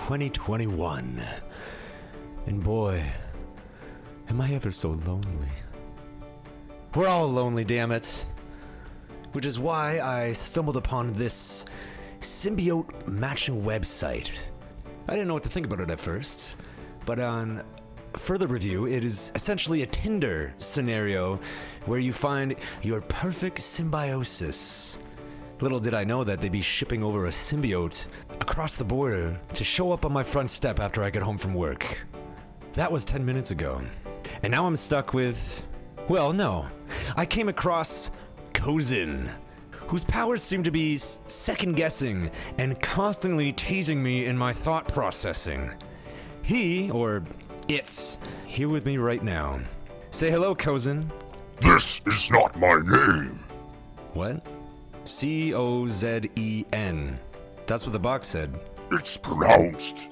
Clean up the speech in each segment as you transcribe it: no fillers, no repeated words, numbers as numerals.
2021. And boy, am I ever so lonely. We're all lonely, damn it. Which is why I stumbled upon this Symbiote matching website. I didn't know what to think about it at first, but on further review, it is essentially a Tinder scenario where you find your perfect symbiosis. Little did I know that they'd be shipping over a symbiote across the border to show up on my front step after I get home from work. That was 10 minutes ago. And now I'm stuck with... well, no. I came across COZEN, whose powers seem to be second-guessing and constantly teasing me in my thought processing. He, or it's, here with me right now. Say hello, COZEN. This is not my name. What? COZEN. That's what the box said. It's pronounced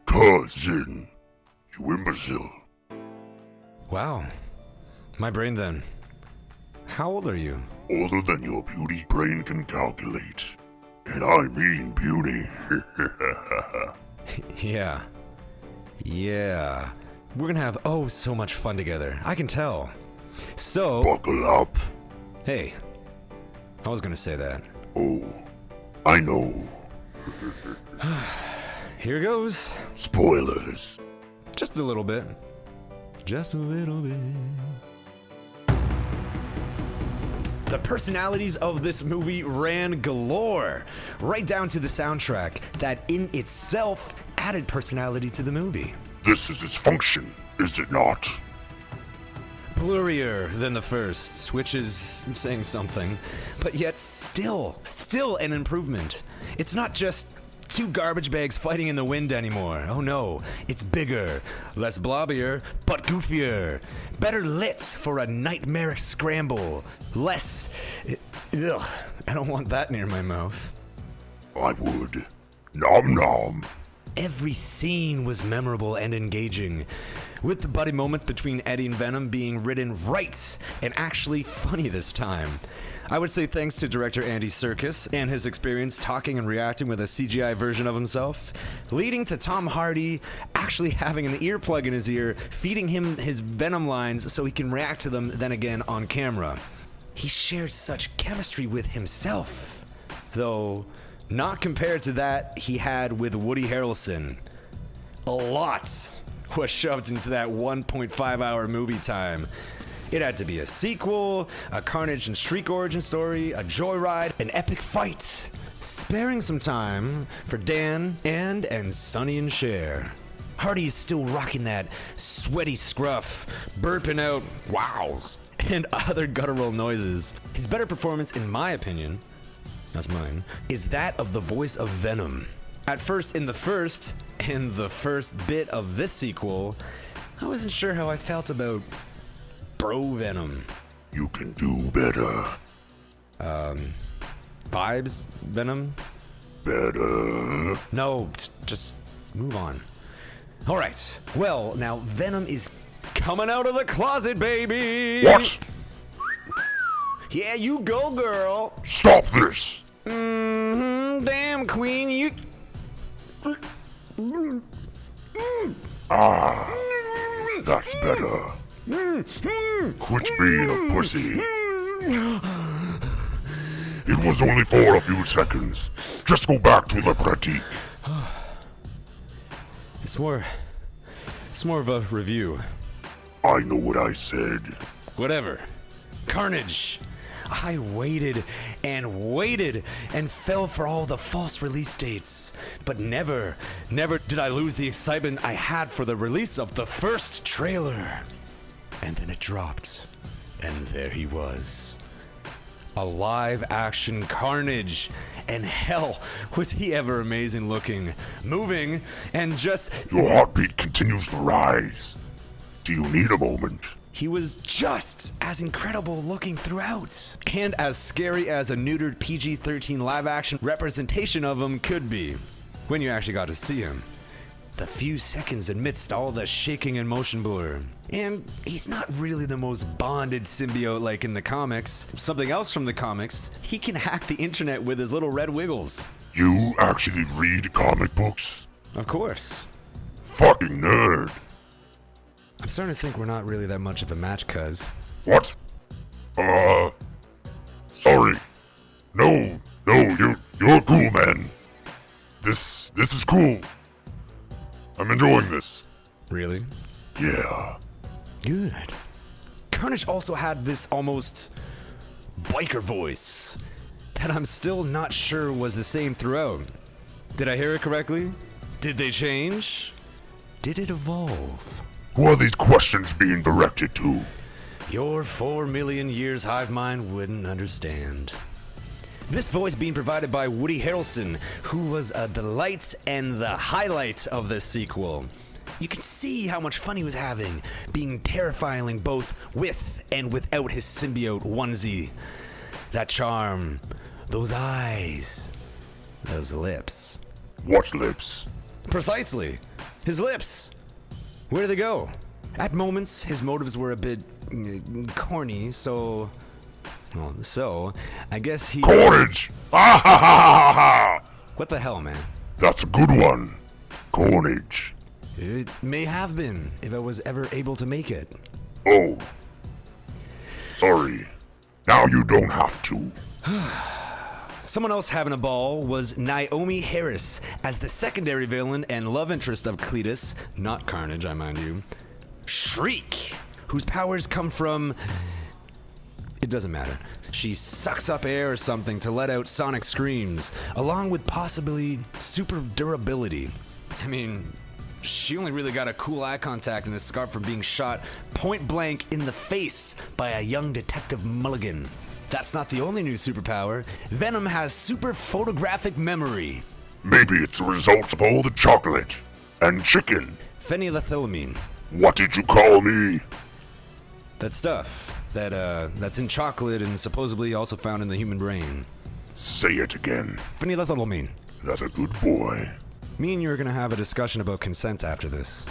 COZEN. You imbecile. Wow. My brain then. How old are you? Older than your beauty brain can calculate. And I mean beauty. Yeah. We're gonna have oh so much fun together. I can tell. So... buckle up. hey. I was gonna say that. Oh, I know. Here goes. Spoilers. Just a little bit. Just a little bit. The personalities of this movie ran galore, right down to the soundtrack that in itself added personality to the movie. This is its function, is it not? Blurrier than the first, which is saying something, but yet still an improvement. It's not just two garbage bags fighting in the wind anymore. Oh no, it's bigger, less blobbier, but goofier. Better lit for a nightmaric scramble. Less... ugh, I don't want that near my mouth. I would. Nom nom. Every scene was memorable and engaging, with the buddy moments between Eddie and Venom being written right and actually funny this time. I would say thanks to director Andy Serkis and his experience talking and reacting with a CGI version of himself, leading to Tom Hardy actually having an earplug in his ear, feeding him his Venom lines so he can react to them then again on camera. He shared such chemistry with himself, though not compared to that he had with Woody Harrelson. A lot was shoved into that 1.5 hour movie time. It had to be a sequel, a Carnage and Streak origin story, a joyride, an epic fight, sparing some time for Dan and Sonny and Cher. Hardy is still rocking that sweaty scruff, burping out wows and other guttural noises. His better performance, in my opinion, that's mine, is that of the voice of Venom. At first, in the first bit of this sequel, I wasn't sure how I felt about Bro Venom. You can do better. Vibes Venom? Better. No, just move on. Alright, well, now Venom is coming out of the closet, baby! What? Yeah, you go, girl! Stop this! Damn, queen, you... Ah, that's better. Quit being a pussy. It was only for a few seconds. Just go back to the pratique. It's more of a review. I know what I said. Whatever. Carnage. I waited and fell for all the false release dates. But never did I lose the excitement I had for the release of the first trailer. And then it dropped. And there he was. A live-action Carnage. And hell, was he ever amazing looking, moving, and just... Your heartbeat continues to rise. Do you need a moment? He was just as incredible looking throughout, and as scary as a neutered PG-13 live-action representation of him could be, when you actually got to see him. The few seconds amidst all the shaking and motion blur. And he's not really the most bonded symbiote like in the comics. Something else from the comics, he can hack the internet with his little red wiggles. You actually read comic books? Of course. Fucking nerd. I'm starting to think we're not really that much of a match, cuz. What? Sorry. No, you're cool, man. This is cool. I'm enjoying this. Really? Yeah. Good. Carnage also had this almost biker voice that I'm still not sure was the same throughout. Did I hear it correctly? Did they change? Did it evolve? Who are these questions being directed to? Your 4 million years hive mind wouldn't understand. This voice being provided by Woody Harrelson, who was the lights and the highlights of this sequel. You can see how much fun he was having, being terrifying both with and without his symbiote onesie. That charm, those eyes, those lips. What lips? Precisely, his lips. Where did they go? At moments, his motives were a bit corny, so I guess he... Carnage! Ah ha ha ha ha! What the hell, man? That's a good one. Carnage. It may have been, if I was ever able to make it. Oh. Sorry. Now you don't have to. Someone else having a ball was Naomi Harris as the secondary villain and love interest of Cletus, not Carnage, I mind you. Shriek, whose powers come from... It doesn't matter. She sucks up air or something to let out sonic screams, along with possibly super durability. I mean, she only really got a cool eye contact and a scar from being shot point blank in the face by a young Detective Mulligan. That's not the only new superpower. Venom has super photographic memory. Maybe it's a result of all the chocolate and chicken. Phenylethylamine. What did you call me? That stuff that's in chocolate and supposedly also found in the human brain. Say it again. Phenylethylamine. That's a good boy. Me and you are gonna have a discussion about consent after this.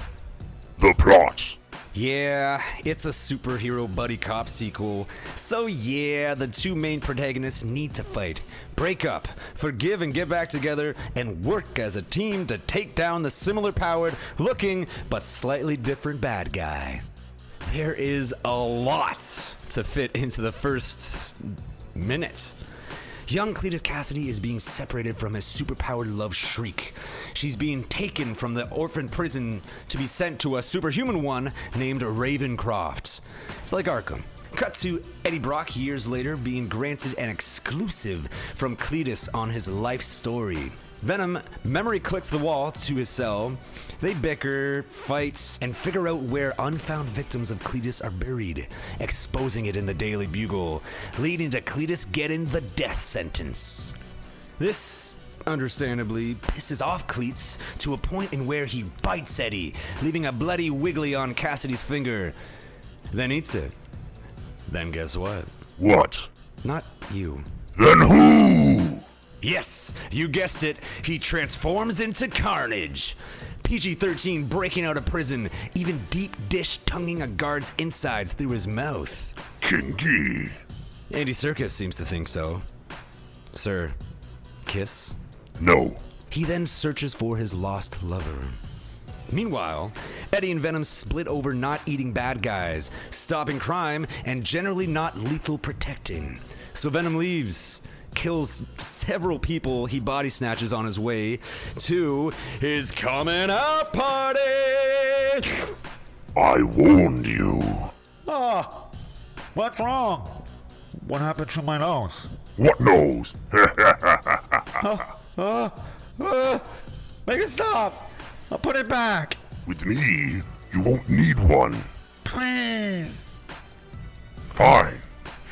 The plot. Yeah, it's a superhero buddy cop sequel. So yeah, the two main protagonists need to fight, break up, forgive and get back together, and work as a team to take down the similar powered looking but slightly different bad guy. There is a lot to fit into the first minute. Young Cletus Cassidy is being separated from his superpowered love Shriek. She's being taken from the orphan prison to be sent to a superhuman one named Ravencroft. It's like Arkham. Cut to Eddie Brock years later being granted an exclusive from Cletus on his life story. Venom memory clicks the wall to his cell. They bicker, fight, and figure out where unfound victims of Cletus are buried, exposing it in the Daily Bugle, leading to Cletus getting the death sentence. This, understandably, pisses off Cletus to a point in where he bites Eddie, leaving a bloody wiggly on Cassidy's finger, then eats it. Then guess what? What? Not you. Then who? Yes, you guessed it. He transforms into Carnage. PG-13 breaking out of prison, even deep dish tonguing a guard's insides through his mouth. Kinky. Andy Serkis seems to think so. Sir, kiss? No. He then searches for his lost lover. Meanwhile, Eddie and Venom split over not eating bad guys, stopping crime, and generally not lethal protecting. So Venom leaves, kills several people he body snatches on his way to his coming out party. I warned you. Oh, what's wrong? What happened to my nose? What nose? Make it stop! I'll put it back! With me, you won't need one. Please! Fine.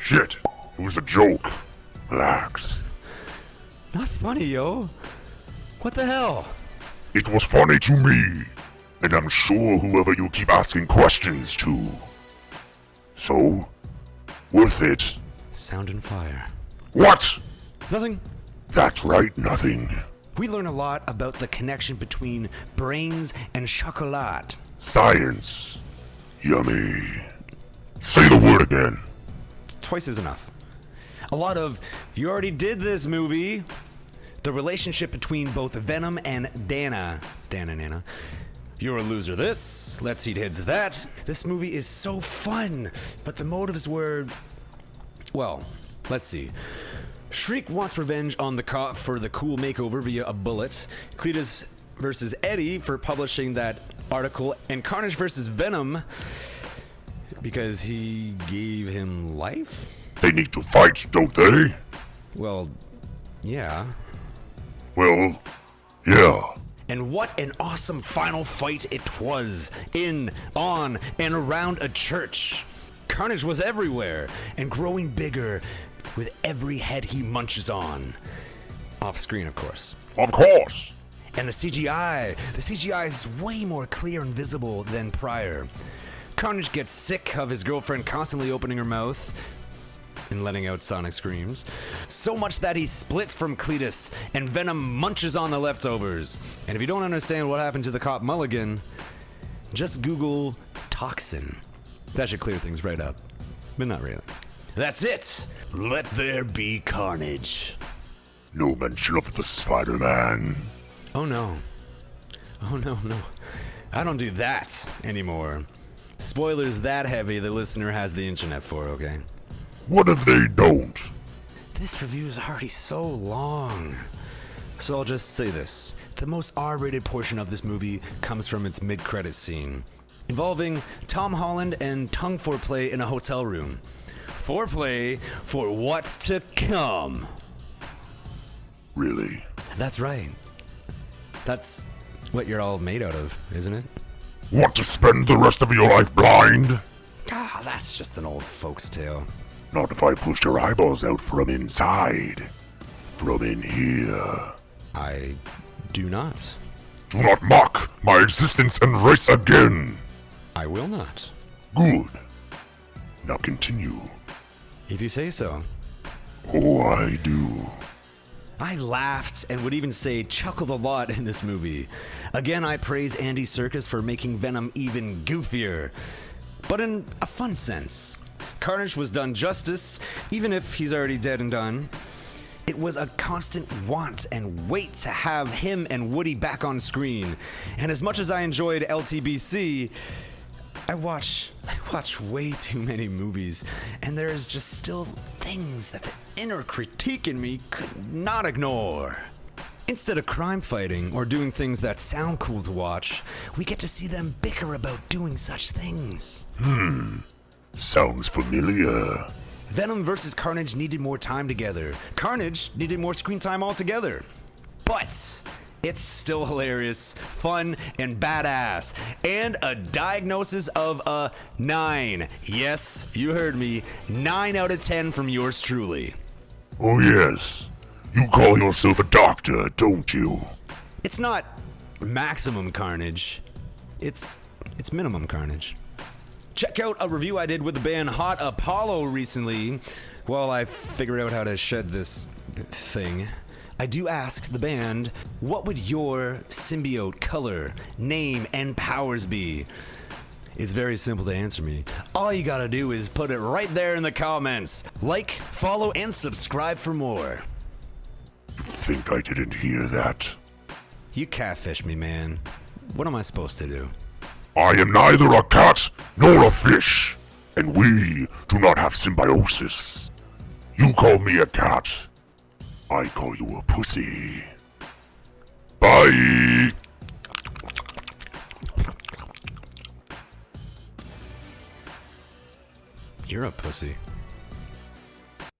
Shit. It was a joke. Relax. Not funny, yo. What the hell? It was funny to me. And I'm sure whoever you keep asking questions to. So, worth it. Sound and fire. What? Nothing. That's right, nothing. We learn a lot about the connection between brains and chocolat. Science. Yummy. Say the word again. Twice is enough. A lot of, you already did this movie. The relationship between both Venom and Dana. Dananana. You're a loser this, let's eat heads that. This movie is so fun, but the motives were... Well, let's see. Shriek wants revenge on the cop for the cool makeover via a bullet. Cletus versus Eddie for publishing that article. And Carnage versus Venom because he gave him life? They need to fight, don't they? Well, yeah. Well, yeah. And what an awesome final fight it was. In, on, and around a church. Carnage was everywhere and growing bigger with every head he munches on. Off screen, of course. Of course. And the CGI is way more clear and visible than prior. Carnage gets sick of his girlfriend constantly opening her mouth and letting out sonic screams. So much that he splits from Cletus, and Venom munches on the leftovers. And if you don't understand what happened to the cop Mulligan, just Google toxin. That should clear things right up. But not really. That's it! Let there be carnage. No mention of the Spider-Man. Oh no. Oh no. I don't do that anymore. Spoilers that heavy the listener has the internet for, okay? What if they don't? This review is already so long. So I'll just say this. The most R-rated portion of this movie comes from its mid-credits scene, involving Tom Holland and tongue foreplay in a hotel room. Foreplay for what's to come. Really? That's right. That's what you're all made out of, isn't it? Want to spend the rest of your life blind? Ah, that's just an old folks' tale. Not if I push your eyeballs out from inside. From in here. I do not. Do not mock my existence and race again. I will not. Good. Now continue. If you say so. Oh, I do. I laughed and would even say chuckled a lot in this movie. Again, I praise Andy Serkis for making Venom even goofier, but in a fun sense. Carnage was done justice, even if he's already dead and done. It was a constant want and wait to have him and Woody back on screen. And as much as I enjoyed LTBC, I watch way too many movies, and there's just still things that the inner critique in me could not ignore. Instead of crime fighting or doing things that sound cool to watch, we get to see them bicker about doing such things. Sounds familiar. Venom versus Carnage needed more time together. Carnage needed more screen time altogether. But it's still hilarious, fun, and badass. And a diagnosis of a 9. Yes, you heard me. 9 out of 10 from yours truly. Oh yes. You call yourself a doctor, don't you? It's not maximum carnage. It's minimum carnage. Check out a review I did with the band Hot Apollo recently while I figure out how to shed this thing. I do ask the band, what would your symbiote color, name, and powers be? It's very simple to answer me. All you gotta do is put it right there in the comments. Like, follow, and subscribe for more. Think I didn't hear that? You catfish me, man. What am I supposed to do? I am neither a cat nor a fish, and we do not have symbiosis. You call me a cat, I call you a pussy. Bye! You're a pussy.